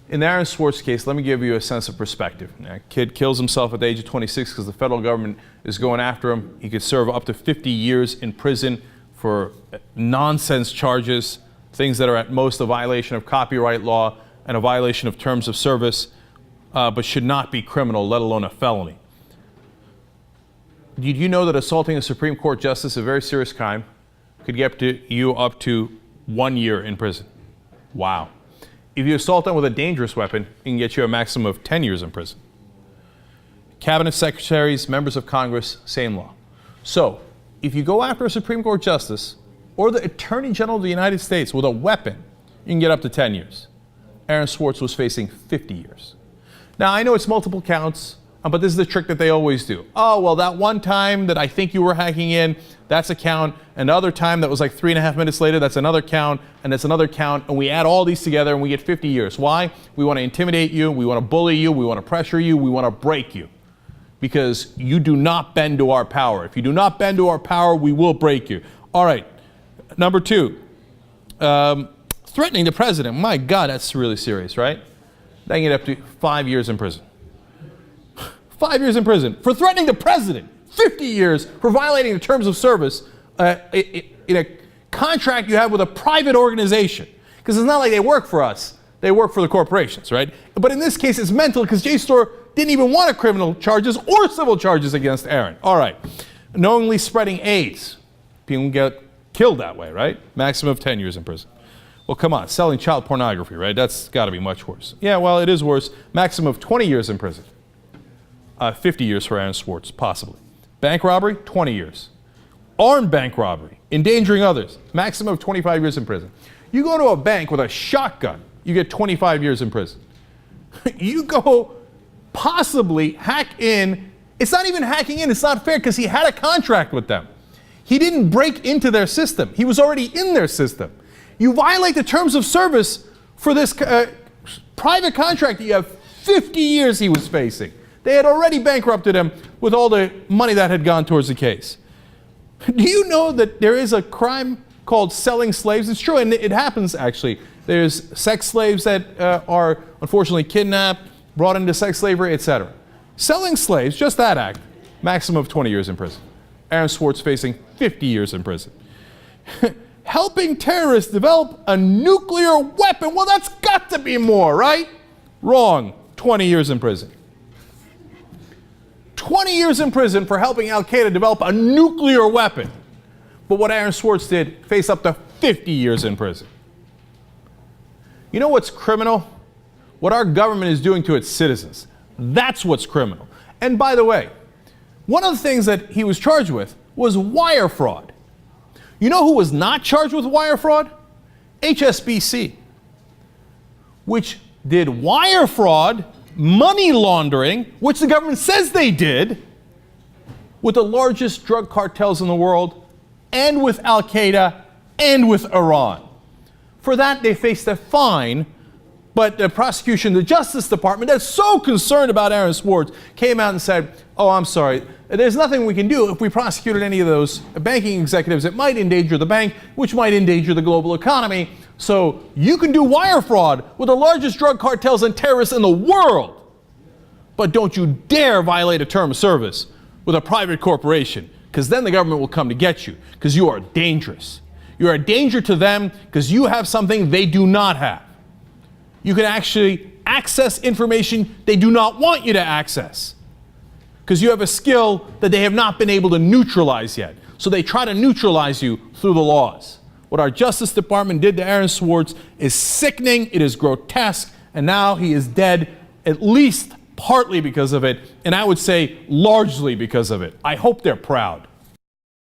In the Aaron Swartz case, let me give you a sense of perspective. A kid kills himself at the age of 26 because the federal government is going after him. He could serve up to 50 years in prison for nonsense charges, things that are at most a violation of copyright law and a violation of terms of service, but should not be criminal, let alone a felony. Did you know that assaulting a Supreme Court justice, a very serious crime, could get you up to 1 year in prison? Wow. If you assault them with a dangerous weapon, it can get you a maximum of 10 years in prison. Cabinet secretaries, members of Congress, same law. So, if you go after a Supreme Court justice or the Attorney General of the United States with a weapon, you can get up to 10 years. Aaron Swartz was facing 50 years. Now, I know it's multiple counts, but this is the trick that they always do. Oh, well, that one time that I think you were hacking in, that's a count. And the other time that was like 3.5 minutes later, that's another count, and that's another count. And we add all these together and we get 50 years. Why? We want to intimidate you, we want to bully you, we want to pressure you, we want to break you. Because you do not bend to our power. If you do not bend to our power, we will break you. All right, number two, threatening the president. My God, that's really serious, right? They can get up to 5 years in prison. 5 years in prison for threatening the president. 50 years for violating the terms of service in a contract you have with a private organization. Because it's not like they work for us. They work for the corporations, right? But in this case, it's mental because JSTOR didn't even want a criminal charges or civil charges against Aaron. All right. Knowingly spreading AIDS. People get killed that way, right? Maximum of 10 years in prison. Well, come on. Selling child pornography, right? That's got to be much worse. Yeah, well, it is worse. Maximum of 20 years in prison. 50 years for Aaron Swartz, possibly. Bank robbery, 20 years. Armed bank robbery, endangering others, maximum of 25 years in prison. You go to a bank with a shotgun, you get 25 years in prison. You go possibly hack in, it's not even hacking in, it's not fair because he had a contract with them. He didn't break into their system. He was already in their system. You violate the terms of service for this private contract that you have 50 years he was facing. They had already bankrupted him with all the money that had gone towards the case. Do you know that there is a crime called selling slaves? It's true, and it happens actually. There's sex slaves that are unfortunately kidnapped, brought into sex slavery, etc. Selling slaves, just that act, maximum of 20 years in prison. Aaron Swartz facing 50 years in prison. Helping terrorists develop a nuclear weapon. Well, that's got to be more, right? Wrong. 20 years in prison. 20 years in prison for helping Al-Qaeda develop a nuclear weapon. But what Aaron Swartz did, face up to 50 years in prison. You know what's criminal? What our government is doing to its citizens. That's what's criminal. And by the way, one of the things that he was charged with was wire fraud. You know who was not charged with wire fraud? HSBC, which did wire fraud, money laundering, which the government says they did, with the largest drug cartels in the world, and with Al-Qaeda, and with Iran. For that, they faced a fine, but the prosecution, the Justice Department, that's so concerned about Aaron Swartz, came out and said, oh, I'm sorry, there's nothing we can do if we prosecuted any of those banking executives. It might endanger the bank, which might endanger the global economy. So you can do wire fraud with the largest drug cartels and terrorists in the world. But don't you dare violate a term of service with a private corporation, because then the government will come to get you, because you are dangerous. You are a danger to them because you have something they do not have. You can actually access information they do not want you to access, because you have a skill that they have not been able to neutralize yet. So they try to neutralize you through the laws. What our Justice Department did to Aaron Swartz is sickening, it is grotesque, and now he is dead, at least partly because of it, and I would say largely because of it. I hope they're proud.